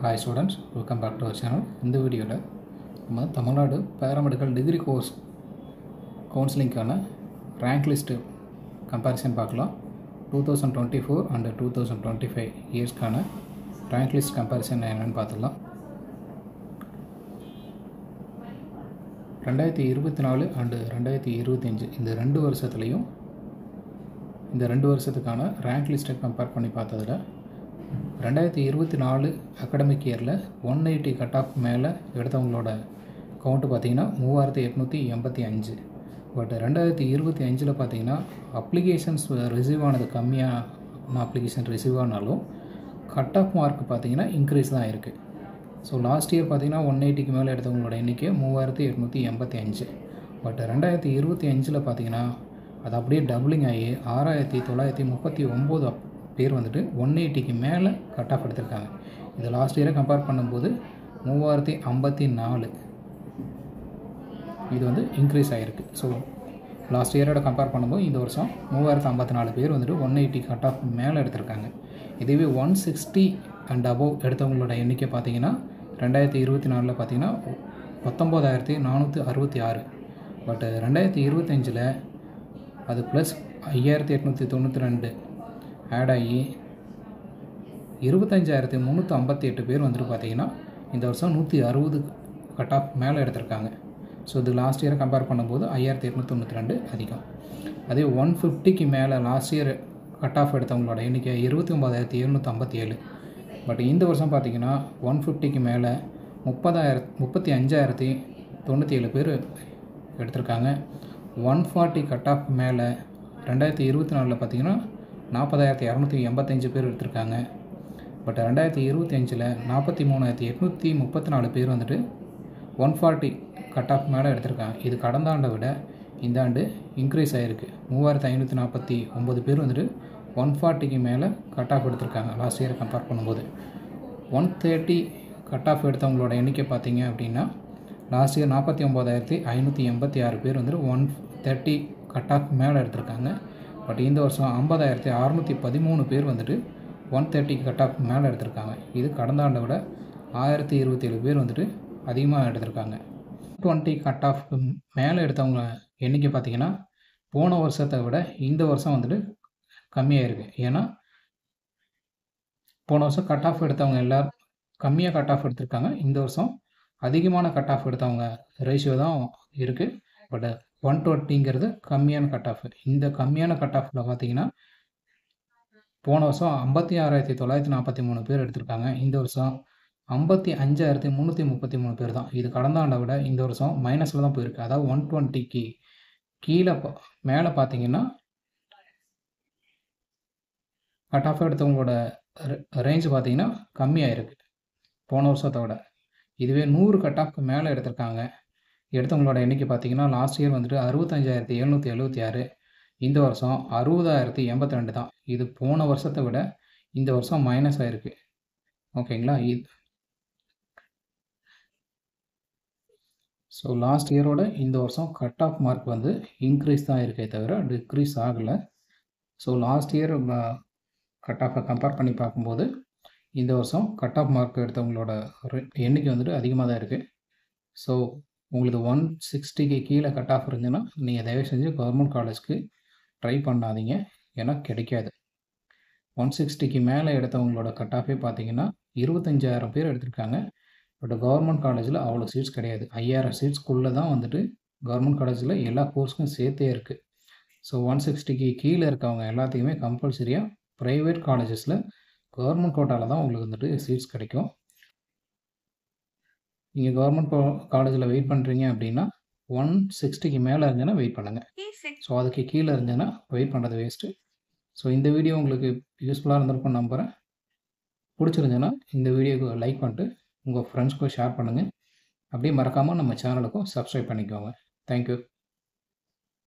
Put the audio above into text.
Hi students, welcome back to our channel. இந்த வீடியோவில் நம்ம தமிழ்நாடு பேராமெடிக்கல் டிகிரி கோர்ஸ் கவுன்சிலிங்கான ரேங்க் லிஸ்ட்டு கம்பேரிசன் பார்க்கலாம். 2024 அண்ட் 2025 இயர்ஸ்க்கான ரேங்க் லிஸ்ட் கம்பேரிசன் என்னென்னு பார்த்துக்கலாம். 2024 அண்டு 2025 இந்த ரெண்டு வருஷத்துலேயும் இந்த ரெண்டு வருஷத்துக்கான ரேங்க் லிஸ்ட்டை கம்பேர் பண்ணி பார்த்ததில் 2024 அகாடமிக் இயரில் 180 கட் ஆஃப் மேலே எடுத்தவங்களோட கவுண்ட்டு பார்த்திங்கன்னா 3885. பட் 2025 பார்த்திங்கன்னா அப்ளிகேஷன்ஸ் ரிசீவ் ஆனது கம்மியான அப்ளிகேஷன் ரிசீவ் ஆனாலும் கட் ஆஃப் மார்க் பார்த்திங்கன்னா இன்க்ரீஸ் தான் இருக்குது. ஸோ லாஸ்ட் இயர் பார்த்திங்கன்னா 180க்கு மேலே எடுத்தவங்களோட எண்ணிக்கை 3885. பட் 2025 பார்த்திங்கன்னா அது அப்படியே டபுளிங் ஆகி 6939 பேர் வந்துட்டு 180க்கு மேலே கட் ஆஃப் எடுத்திருக்காங்க. இது லாஸ்ட் இயரை கம்பேர் பண்ணும்போது 3054 இது வந்து இன்க்ரீஸ் ஆகிருக்கு. ஸோ லாஸ்ட் இயரோட கம்பேர் பண்ணும்போது இந்த வருஷம் 3054 பேர் வந்துட்டு 180 கட் ஆஃப் மேலே எடுத்திருக்காங்க. இதுவே 160 அண்ட் அபோவ் எடுத்தவங்களோட எண்ணிக்கை பார்த்திங்கன்னா 2024 பார்த்திங்கன்னா 19466. பட் 2025 அது ப்ளஸ் 5892 ஆட் ஆகி 25358 பேர் வந்துட்டு பார்த்திங்கன்னா இந்த வருஷம் 160 கட் ஆஃப் மேலே எடுத்திருக்காங்க. ஸோ இது லாஸ்ட் இயரை கம்பேர் பண்ணும்போது 5892 அதிகம். அதே 150க்கு மேலே லாஸ்ட் இயர் கட் ஆஃப் எடுத்தவங்களோட எண்ணிக்கை 29757. பட் இந்த வருஷம் பார்த்திங்கன்னா 150க்கு மேலே 35097 பேர் எடுத்திருக்காங்க. 140 கட் ஆஃப் மேலே 2024 பார்த்திங்கன்னா 40285 பேர் எடுத்திருக்காங்க. பட் 2025 43834 பேர் வந்துட்டு 140 கட் ஆஃப் மேலே எடுத்திருக்காங்க. இது கடந்த ஆண்டை விட இந்த ஆண்டு இன்க்ரீஸ் ஆகிருக்கு. 3549 பேர் வந்துட்டு 140க்கு மேலே கட் ஆஃப் எடுத்திருக்காங்க லாஸ்ட் இயரை கம்பேர் பண்ணும்போது. 130 கட் ஆஃப் எடுத்தவங்களோட எண்ணிக்கை பார்த்திங்க அப்படின்னா லாஸ்ட் இயர் 49586 பேர் வந்துட்டு 130 கட் ஆஃப் மேலே எடுத்திருக்காங்க. பட் இந்த வருஷம் 50613 பேர் வந்துட்டு 130 கட் ஆஃப் மேலே எடுத்திருக்காங்க. இது கடந்த ஆண்டை விட 1027 பேர் வந்துட்டு அதிகமாக எடுத்திருக்காங்க. 20 கட் ஆஃப் மேலே எடுத்தவங்க எண்ணிக்கை பார்த்திங்கன்னா போன வருஷத்தை விட இந்த வருஷம் வந்துட்டு கம்மியாக இருக்குது. ஏன்னா போன வருஷம் கட் ஆஃப் எடுத்தவங்க எல்லோரும் கம்மியாக கட் ஆஃப் எடுத்திருக்காங்க. இந்த வருஷம் அதிகமான கட் ஆஃப் எடுத்தவங்க ரேஷியோ தான் இருக்குது. பட் 120ங்கிறது கம்மியான கட் ஆஃப். இந்த கம்மியான கட் ஆஃபில் பார்த்திங்கன்னா போன வருஷம் 56943 பேர் எடுத்திருக்காங்க. இந்த வருஷம் 55333 பேர் தான். இது கடந்த ஆண்டை விட இந்த வருஷம் மைனஸில் தான் போயிருக்கு. அதாவது 120க்கு கீழே மேலே பார்த்திங்கன்னா கட் ஆஃப் எடுத்தவங்களோட ரேஞ்ச் பார்த்திங்கன்னா கம்மியாக இருக்குது போன வருஷத்தை விட. இதுவே 100 கட் ஆஃப்க்கு மேலே எடுத்தவங்களோட எண்ணிக்கை பார்த்திங்கன்னா லாஸ்ட் இயர் வந்துட்டு 65776. இந்த வருஷம் 60082 தான். இது போன வருஷத்தை விட இந்த வருஷம் மைனஸ் ஆகிருக்கு. ஓகேங்களா? ஸோ லாஸ்ட் இயரோட இந்த வருஷம் கட் ஆஃப் மார்க் வந்து இன்க்ரீஸ் தான் இருக்கே தவிர டிக்ரீஸ் ஆகலை. ஸோ லாஸ்ட் இயர் கட் ஆஃபை கம்பேர் பண்ணி பார்க்கும்போது இந்த வருஷம் கட் ஆஃப் மார்க் எடுத்தவங்களோட எண்ணிக்கை வந்துட்டு அதிகமாக தான் இருக்குது. ஸோ உங்களுக்கு 160க்கு கீழே கட் ஆஃப் இருந்துச்சுன்னா நீங்கள் தயவு செஞ்சு கவர்மெண்ட் காலேஜ்க்கு ட்ரை பண்ணாதீங்க. ஏன்னா கிடைக்காது. 160க்கு மேலே எடுத்தவங்களோட கட் ஆஃபே பார்த்திங்கன்னா 25000 பேர் எடுத்திருக்காங்க. பட் கவர்மெண்ட் காலேஜில் அவ்வளோ சீட்ஸ் கிடையாது. 5000 சீட்ஸ்க்குள்ளே தான் வந்துட்டு கவர்மெண்ட் காலேஜில் எல்லா கோர்ஸுக்கும் சேர்த்தே இருக்குது. ஸோ 160க்கு கீழே இருக்கவங்க எல்லாத்தையுமே கம்பல்சரியாக ப்ரைவேட் காலேஜஸில் கவர்மெண்ட் கோட்டாவில் தான் உங்களுக்கு வந்துட்டு சீட்ஸ் கிடைக்கும். நீங்கள் கவர்மெண்ட் காலேஜில் வெயிட் பண்ணுறீங்க அப்படின்னா 160க்கு மேலே இருந்ததுன்னா வெயிட் பண்ணுங்கள். ஸோ அதுக்கு கீழே இருந்ததுன்னா வெயிட் பண்ணுறது வேஸ்ட்டு. ஸோ இந்த வீடியோ உங்களுக்கு யூஸ்ஃபுல்லாக இருந்திருக்கும்னு நம்புகிறேன். பிடிச்சிருந்துச்சுன்னா இந்த வீடியோக்கு லைக் பண்ணிட்டு உங்கள் ஃப்ரெண்ட்ஸ்க்கும் ஷேர் பண்ணுங்கள். அப்படியே மறக்காமல் நம்ம சேனலுக்கும் சப்ஸ்கிரைப் பண்ணிக்கோங்க. தேங்க்யூ.